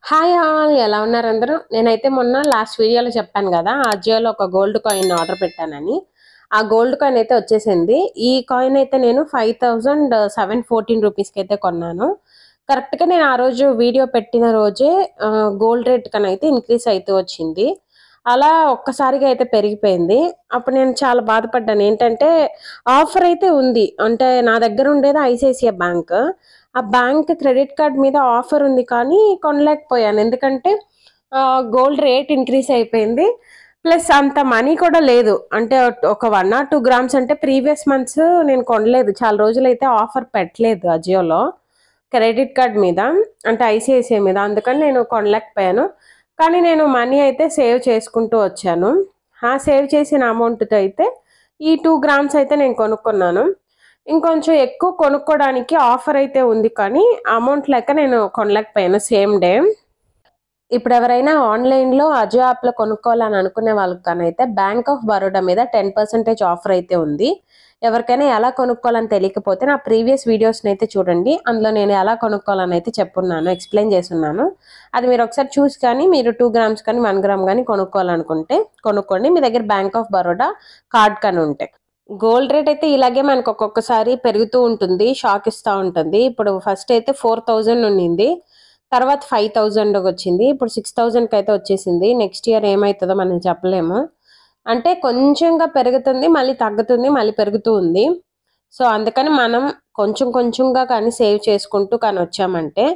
Hi all ఎలా ఉన్నారు అందరూ? నేనైతే మొన్న లాస్ట్ వీడియోలో చెప్పాను కదా, అజియోలో ఒక గోల్డ్ కాయిన్ ఆర్డర్ పెట్టానని. ఆ గోల్డ్ కాయిన్ అయితే వచ్చేసింది. ఈ కాయిన్ అయితే నేను 5714 రూపీస్కి అయితే కొన్నాను. కరెక్ట్గా నేను ఆ రోజు వీడియో పెట్టిన రోజే గోల్డ్ రేట్ కనైతే ఇంక్రీస్ అయితే వచ్చింది. అలా ఒక్కసారిగా అయితే పెరిగిపోయింది. అప్పుడు నేను చాలా బాధపడ్డాను. ఏంటంటే ఆఫర్ అయితే ఉంది. అంటే నా దగ్గర ఉండేది ఐసిఐసిఐ బ్యాంక్. ఆ బ్యాంక్ క్రెడిట్ కార్డ్ మీద ఆఫర్ ఉంది కానీ కొనలేకపోయాను. ఎందుకంటే గోల్డ్ రేట్ ఇంక్రీస్ అయిపోయింది. ప్లస్ అంత మనీ కూడా లేదు. అంటే ఒక 1 or 2 గ్రామ్స్ అంటే ప్రీవియస్ మంత్స్ నేను కొనలేదు. చాలా రోజులైతే ఆఫర్ పెట్టలేదు అజియోలో క్రెడిట్ కార్డ్ మీద, అంటే ఐసిఐసిఐ మీద. అందుకని నేను కొనలేకపోయాను. కానీ నేను మనీ అయితే సేవ్ చేసుకుంటూ వచ్చాను. ఆ సేవ్ చేసిన అమౌంట్తో అయితే ఈ 2 గ్రామ్స్ అయితే నేను కొనుక్కున్నాను. ఇంకొంచెం ఎక్కువ కొనుక్కోవడానికి ఆఫర్ అయితే ఉంది కానీ అమౌంట్ లెక్క నేను కొనలేకపోయాను సేమ్ డే. ఇప్పుడు ఎవరైనా ఆన్లైన్లో అజియో యాప్లో కొనుక్కోవాలని అనుకునే వాళ్ళకనైతే బ్యాంక్ ఆఫ్ బరోడా మీద 10% ఆఫర్ అయితే ఉంది. ఎవరికైనా ఎలా కొనుక్కోవాలని తెలియకపోతే నా ప్రీవియస్ వీడియోస్ని అయితే చూడండి. అందులో నేను ఎలా కొనుక్కోవాలని అయితే చెప్పున్నాను, ఎక్స్ప్లెయిన్ చేస్తున్నాను. అది మీరు ఒకసారి చూసి కానీ మీరు 2 గ్రామ్స్ కానీ 1 గ్రామ్ కానీ కొనుక్కోవాలనుకుంటే కొనుక్కోండి, మీ దగ్గర బ్యాంక్ ఆఫ్ బరోడా కార్డ్ కానీ ఉంటే. గోల్డ్ రేట్ అయితే ఇలాగే మనకు ఒక్కొక్కసారి పెరుగుతూ ఉంటుంది, షాక్ ఇస్తూ ఉంటుంది. ఇప్పుడు ఫస్ట్ అయితే 4000 ఉండింది, తర్వాత 5000 వచ్చింది, ఇప్పుడు 6000కి అయితే వచ్చేసింది. నెక్స్ట్ ఇయర్ ఏమవుతుందో మనం చెప్పలేము. అంటే కొంచెంగా పెరుగుతుంది, మళ్ళీ తగ్గుతుంది, మళ్ళీ పెరుగుతూ ఉంది. సో అందుకని మనం కొంచెం కొంచెంగా కానీ సేవ్ చేసుకుంటూ కానీ వచ్చామంటే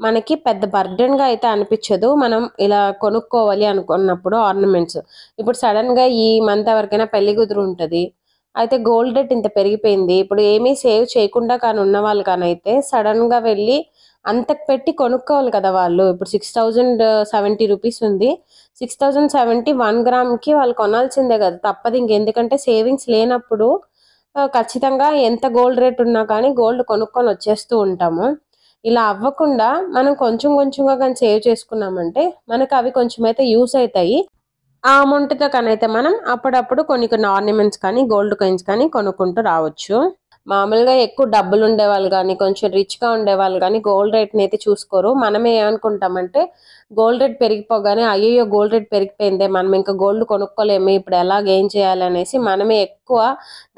మనకి పెద్ద బర్డెన్గా అయితే అనిపించదు. మనం ఇలా కొనుక్కోవాలి అనుకున్నప్పుడు ఆర్నమెంట్స్, ఇప్పుడు సడన్గా ఈ మంత్ ఎవరికైనా పెళ్లి కుదురు ఉంటుంది, అయితే గోల్డ్ రేట్ ఇంత పెరిగిపోయింది. ఇప్పుడు ఏమీ సేవ్ చేయకుండా కానీ ఉన్న వాళ్ళు కానైతే సడన్గా వెళ్ళి అంతకు పెట్టి కొనుక్కోవాలి కదా వాళ్ళు. ఇప్పుడు 6070 రూపీస్ ఉంది, 6070 1 గ్రామ్కి వాళ్ళు కొనాల్సిందే కదా, తప్పదు. ఇంకెందుకంటే సేవింగ్స్ లేనప్పుడు ఖచ్చితంగా ఎంత గోల్డ్ రేట్ ఉన్నా కానీ గోల్డ్ కొనుక్కొని వచ్చేస్తూ ఉంటాము. ఇలా అవ్వకుండా మనం కొంచెం కొంచెంగా కానీ సేవ్ చేసుకున్నామంటే మనకు అవి కొంచెం అయితే యూస్ అవుతాయి. ఆ అమౌంట్తో కనైతే మనం అప్పుడప్పుడు కొన్ని కొన్ని ఆర్నమెంట్స్ కానీ గోల్డ్ కాయిన్స్ కానీ కొనుక్కుంటూ రావచ్చు. మామూలుగా ఎక్కువ డబ్బులు ఉండేవాళ్ళు కానీ కొంచెం రిచ్గా ఉండేవాళ్ళు కానీ గోల్డ్ రేట్ని అయితే చూసుకోరు. మనమే ఏమనుకుంటామంటే గోల్డ్ రేట్ పెరిగిపోగానే అయ్యో గోల్డ్ రేట్ పెరిగిపోయిందే, మనం ఇంకా గోల్డ్ కొనుక్కోలేము, ఇప్పుడు ఎలాగ ఏం చేయాలి అనేసి మనమే ఎక్కువ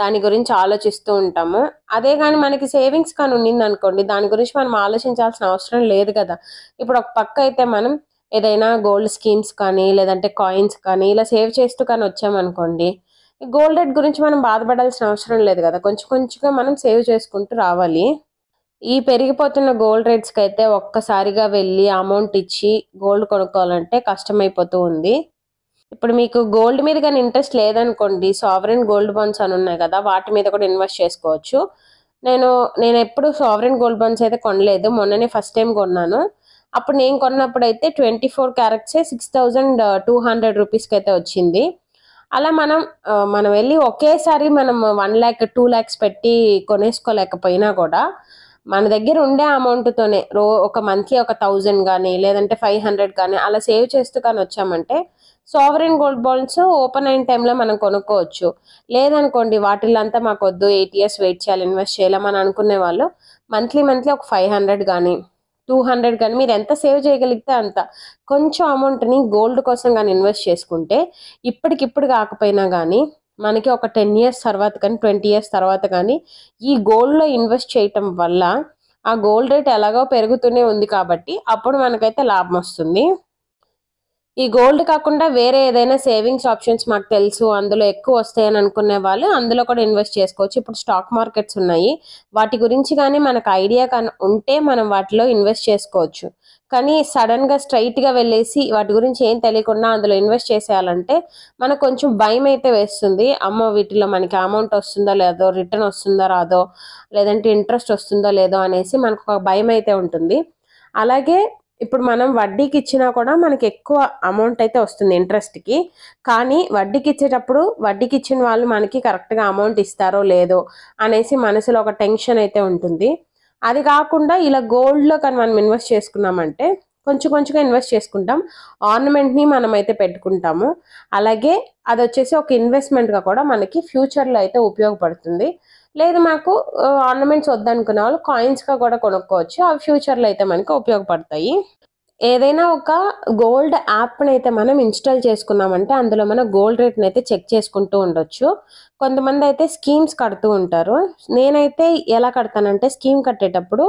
దాని గురించి ఆలోచిస్తూ ఉంటాము. అదే కానీ మనకి సేవింగ్స్ కానీ ఉండింది అనుకోండి, దాని గురించి మనం ఆలోచించాల్సిన అవసరం లేదు కదా. ఇప్పుడు ఒక పక్క అయితే మనం ఏదైనా గోల్డ్ స్కీమ్స్ కానీ లేదంటే కాయిన్స్ కానీ ఇలా సేవ్ చేస్తూ కానీ వచ్చామనుకోండి, గోల్డ్ రేట్ గురించి మనం బాధపడాల్సిన అవసరం లేదు కదా. కొంచెం కొంచెంగా మనం సేవ్ చేసుకుంటూ రావాలి. ఈ పెరిగిపోతున్న గోల్డ్ రేట్స్కి అయితే ఒక్కసారిగా వెళ్ళి అమౌంట్ ఇచ్చి గోల్డ్ కొనుక్కోవాలంటే కష్టమైపోతూ ఉంది. ఇప్పుడు మీకు గోల్డ్ మీద కానీ ఇంట్రెస్ట్ లేదనుకోండి, సావరెన్ గోల్డ్ బాండ్స్ అని ఉన్నాయి కదా, వాటి మీద కూడా ఇన్వెస్ట్ చేసుకోవచ్చు. నేను ఎప్పుడు సావరెన్ గోల్డ్ బాండ్స్ అయితే కొనలేదు, మొన్ననే ఫస్ట్ టైం కొన్నాను. అప్పుడు నేను కొన్నప్పుడు అయితే 24 క్యారెట్సే 6200 రూపీస్కి అయితే వచ్చింది. అలా మనం వెళ్ళి ఒకేసారి మనం 1 lakh 2 lakhs పెట్టి కొనేసుకోలేకపోయినా కూడా మన దగ్గర ఉండే అమౌంట్తోనే ఒక మంత్లీ ఒక 1000 కానీ లేదంటే 500 కానీ అలా సేవ్ చేస్తూ కానీ వచ్చామంటే సావరెన్ గోల్డ్ బాండ్స్ ఓపెన్ అయిన టైంలో మనం కొనుక్కోవచ్చు. లేదనుకోండి వాటిల్లో అంతా మాకు వద్దు, 8 years వెయిట్ చేయాలి, ఇన్వెస్ట్ చేయాలని అనుకునే వాళ్ళు మంత్లీ ఒక 500 కానీ 200 కానీ మీరు ఎంత సేవ్ చేయగలిగితే అంత కొంచెం అమౌంట్ని గోల్డ్ కోసం కానీ ఇన్వెస్ట్ చేసుకుంటే ఇప్పటికిప్పుడు కాకపోయినా కానీ మనకి ఒక 10 years తర్వాత కానీ 20 years తర్వాత కానీ ఈ గోల్డ్లో ఇన్వెస్ట్ చేయటం వల్ల ఆ గోల్డ్ రేట్ ఎలాగో పెరుగుతూనే ఉంది కాబట్టి అప్పుడు మనకైతే లాభం వస్తుంది. ఈ గోల్డ్ కాకుండా వేరే ఏదైనా సేవింగ్స్ ఆప్షన్స్ మాకు తెలుసు, అందులో ఎక్కువ వస్తాయని అనుకునే వాళ్ళు అందులో కూడా ఇన్వెస్ట్ చేసుకోవచ్చు. ఇప్పుడు స్టాక్ మార్కెట్స్ ఉన్నాయి, వాటి గురించి కానీ మనకు ఐడియా కానీ ఉంటే మనం వాటిలో ఇన్వెస్ట్ చేసుకోవచ్చు. కానీ సడన్గా స్ట్రైట్గా వెళ్ళేసి వాటి గురించి ఏం తెలియకుండా అందులో ఇన్వెస్ట్ చేసేయాలంటే మనకు కొంచెం భయం అయితే వేస్తుంది. అమ్మో వీటిలో మనకి అమౌంట్ వస్తుందో లేదో, రిటర్న్ వస్తుందో రాదో, లేదంటే ఇంట్రెస్ట్ వస్తుందో లేదో అనేసి మనకు ఒక భయం అయితే ఉంటుంది. అలాగే ఇప్పుడు మనం వడ్డీకి ఇచ్చినా కూడా మనకి ఎక్కువ అమౌంట్ అయితే వస్తుంది ఇంట్రెస్ట్కి. కానీ వడ్డీకి ఇచ్చేటప్పుడు వడ్డీకి ఇచ్చిన వాళ్ళు మనకి కరెక్ట్గా అమౌంట్ ఇస్తారో లేదో అనేసి మనసులో ఒక టెన్షన్ అయితే ఉంటుంది. అది కాకుండా ఇలా గోల్డ్లో కానీ మనం ఇన్వెస్ట్ చేసుకున్నామంటే కొంచెం కొంచెంగా ఇన్వెస్ట్ చేసుకుంటాం, ఆర్నమెంట్ని మనం అయితే పెట్టుకుంటాము. అలాగే అది వచ్చేసి ఒక ఇన్వెస్ట్మెంట్గా కూడా మనకి ఫ్యూచర్లో అయితే ఉపయోగపడుతుంది. లేదు మాకు ఆర్నమెంట్స్ వద్దనుకునే వాళ్ళు కాయిన్స్గా కూడా కొనుక్కోవచ్చు, అవి ఫ్యూచర్లో అయితే మనకి ఉపయోగపడతాయి. ఏదైనా ఒక గోల్డ్ యాప్‌నైతే మనం ఇన్‌స్టాల్ చేసుకున్నామంటే, అందులో మన గోల్డ్ రేట్‌నైతే చెక్ చేసుకుంటూ ఉండొచ్చు. కొంతమందయితే స్కీమ్స్ కడుతూ ఉంటారు. నేనైతే ఎలా కడతానంటే, స్కీమ్ కట్టేటప్పుడు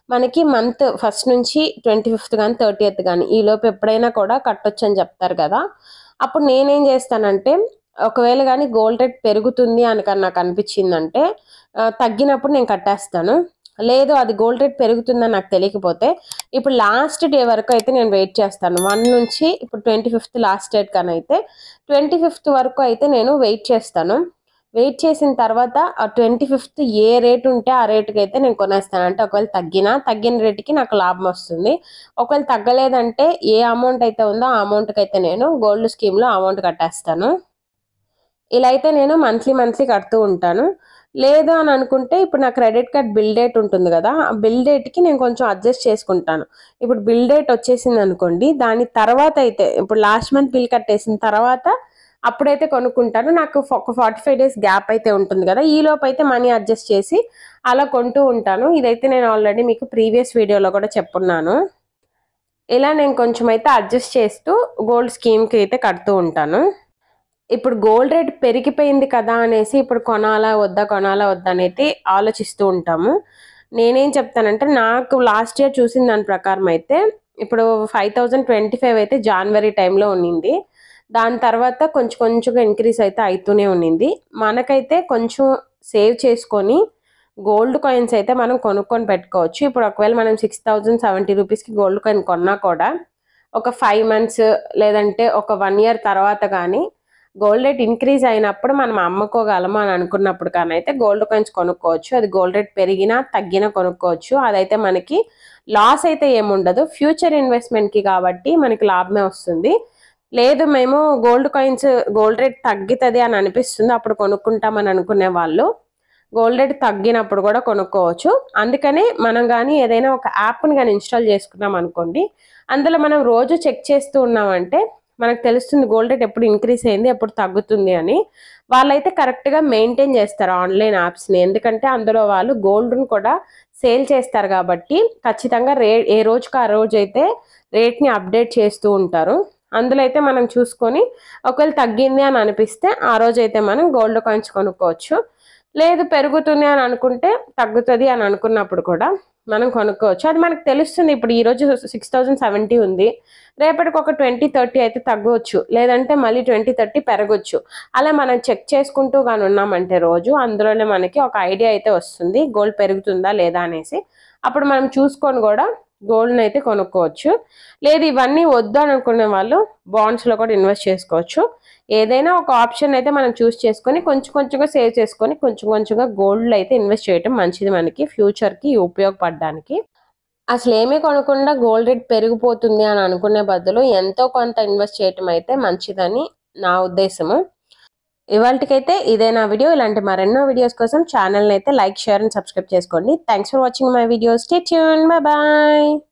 మనకి మంత్ ఫస్ట్ నుంచి 25థ్ గాని, 30థ్ గాని ఈలోపు ఎప్పుడైనా కూడా కట్టొచ్చని చెప్తారు కదా! అప్పుడు నేనేం చేస్తానంటే, ఒకవేళ గాని గోల్డ్ రేట్ పెరుగుతుంది అని నాకు అనిపించిందంటే, తగ్గినప్పుడు నేను కట్టేస్తాను. లేదు అది గోల్డ్ రేట్ పెరుగుతుందని నాకు తెలియకపోతే ఇప్పుడు లాస్ట్ డే వరకు అయితే నేను వెయిట్ చేస్తాను. 1 నుంచి ఇప్పుడు 25థ్ లాస్ట్ డేట్ కనైతే 25థ్ వరకు అయితే నేను వెయిట్ చేస్తాను. వెయిట్ చేసిన తర్వాత ఆ 25థ్ ఏ రేట్ ఉంటే ఆ రేట్‌కైతే నేను కొనేస్తాను. అంటే ఒకవేళ తగ్గిన రేట్‌కి నాకు లాభం వస్తుంది. ఒకవేళ తగ్గలేదంటే ఏ అమౌంట్ అయితే ఉందో ఆ అమౌంట్‌కైతే నేను గోల్డ్ స్కీమ్‌లో అమౌంట్ కట్టేస్తాను. ఇలా అయితే నేను మంత్లీ కడుతూ ఉంటాను. లేదు అని అనుకుంటే ఇప్పుడు నా క్రెడిట్ కార్డ్ బిల్ డేట్ ఉంటుంది గదా! ఆ బిల్ డేట్‌కి నేను కొంచెం అడ్జస్ట్ చేసుకుంటాను. ఇప్పుడు బిల్ డేట్ వచ్చేసిందనుకోండి, దాని తర్వాత అయితే ఇప్పుడు లాస్ట్ మంత్ బిల్ కట్టేసిన తర్వాత అప్పుడైతే కొనుక్కుంటాను. నాకు ఒక 45 డేస్ గ్యాప్ అయితే ఉంటుంది గదా! ఈలోపు అయితే మనీ అడ్జస్ట్ చేసి అలా కొంటూ ఉంటాను. ఇదైతే నేను ఆల్రెడీ మీకు ప్రీవియస్ వీడియోలో కూడా చెప్పున్నాను. ఇలా నేను కొంచెం అయితే అడ్జస్ట్ చేస్తూ గోల్డ్ స్కీమ్‌కి అయితే కడుతూ ఉంటాను. ఇప్పుడు గోల్డ్ రేట్ పెరిగిపోయింది కదా అనేసి ఇప్పుడు కొనాలా వద్దా అనేది ఆలోచిస్తూ ఉంటాము. నేనేం చెప్తానంటే నాకు లాస్ట్ ఇయర్ చూసిన దాని ప్రకారం అయితే ఇప్పుడు 5025 అయితే జాన్వరి టైంలో ఉన్నింది. దాని తర్వాత కొంచెం కొంచెంగా ఇంక్రీజ్ అయితే అయితూనే ఉన్నింది. మనకైతే కొంచెం సేవ్ చేసుకొని గోల్డ్ కాయిన్స్ అయితే మనం కొనుక్కొని పెట్టుకోవచ్చు. ఇప్పుడు ఒకవేళ మనం 6070 రూపీస్‌కి గోల్డ్ కాయిన్ కొన్నా కూడా ఒక 5 మంత్స్ లేదంటే ఒక 1 ఇయర్ తర్వాత గానీ గోల్డ్ రేట్ ఇంక్రీజ్ అయినప్పుడు మనం అమ్ముకోగలము అని అనుకున్నప్పుడు కానైతే గోల్డ్ కాయిన్స్ కొనుక్కోవచ్చు. అది గోల్డ్ రేట్ పెరిగినా, తగ్గినా కొనుక్కోవచ్చు. అదైతే మనకి లాస్ అయితే ఏముండదు. ఫ్యూచర్ ఇన్వెస్ట్‌మెంట్‌కి కాబట్టి మనకి లాభమే వస్తుంది. లేదు మేము గోల్డ్ రేట్ తగ్గుతది అని అనిపిస్తుంది. అప్పుడు కొనుక్కుంటామని అనుకునే వాళ్ళు గోల్డ్ రేట్ తగ్గినప్పుడు కూడా కొనుక్కోవచ్చు. అందుకనే మనం గానీ ఏదైనా ఒక యాప్‌ని గానీ ఇన్‌స్టాల్ చేసుకున్నాం అనుకోండి, అందులో మనం రోజు చెక్ చేస్తూ ఉన్నామంటే మనకు తెలుస్తుంది గోల్డ్ రేట్ ఎప్పుడు ఇంక్రీజ్ అయింది, ఎప్పుడు తగ్గుతుంది అని. వాళ్ళైతే కరెక్ట్‌గా మెయింటైన్ చేస్తారు ఆన్‌లైన్ యాప్స్‌ని. ఎందుకంటే అందులో వాళ్ళు గోల్డ్‌ని కూడా సేల్ చేస్తారు కాబట్టి ఖచ్చితంగా ఏ రోజుకి ఆ రోజైతే రేట్‌ని అప్డేట్ చేస్తూ ఉంటారు. అందులో అయితే మనం చూసుకొని ఒకవేళ తగ్గింది అని అనిపిస్తే ఆ రోజైతే మనం గోల్డ్ కాయిన్స్ కొనుక్కోవచ్చు. లేదు పెరుగుతుంది అని అనుకుంటే తగ్గుతది అని అనుకున్నప్పుడు కూడా మనం కొనుక్కోవచ్చు. అది మనకు తెలుస్తుంది. ఇప్పుడు ఈరోజు 6070 ఉంది. రేపటికి ఒక 20, 30 అయితే తగ్గొచ్చు. లేదంటే మళ్ళీ 20, 30 పెరగొచ్చు. అలా మనం చెక్ చేసుకుంటూ గాని ఉన్నామంటే రోజు అందులోనే మనకి ఒక ఐడియా అయితే వస్తుంది. గోల్డ్ పెరుగుతుందా లేదా అనేసి. అప్పుడు మనం చూసుకొని గూడా గోల్డ్‌ని అయితే కొనుక్కోవచ్చు. లేదు ఇవన్నీ వద్దు అని అనుకునే వాళ్ళు బాండ్స్‌లో కూడా ఇన్వెస్ట్ చేసుకోవచ్చు. ఏదైనా ఒక ఆప్షన్ అయితే మనం చూస్ చేసుకొని కొంచెం కొంచెంగా సేవ్ చేసుకొని కొంచెం కొంచెంగా గోల్డ్‌లో అయితే ఇన్వెస్ట్ చేయటం మంచిది మనకి ఫ్యూచర్‌కి ఉపయోగపడడానికి. అసలేమీ కొనకుండా గోల్డ్ రేట్ పెరిగిపోతుంది అని అనుకునే బదులు ఎంతో కొంత ఇన్వెస్ట్ చేయటం అయితే మంచిదని నా ఉద్దేశము. ఇవాల్టికైతే ఇదే నా వీడియో. ఇలాంటి మరెన్నో వీడియోస్ కోసం ఛానల్‌ని అయితే లైక్, షేర్ అండ్ సబ్స్క్రైబ్ చేసుకోండి. Thanks for watching my videos. Stay tuned. By by.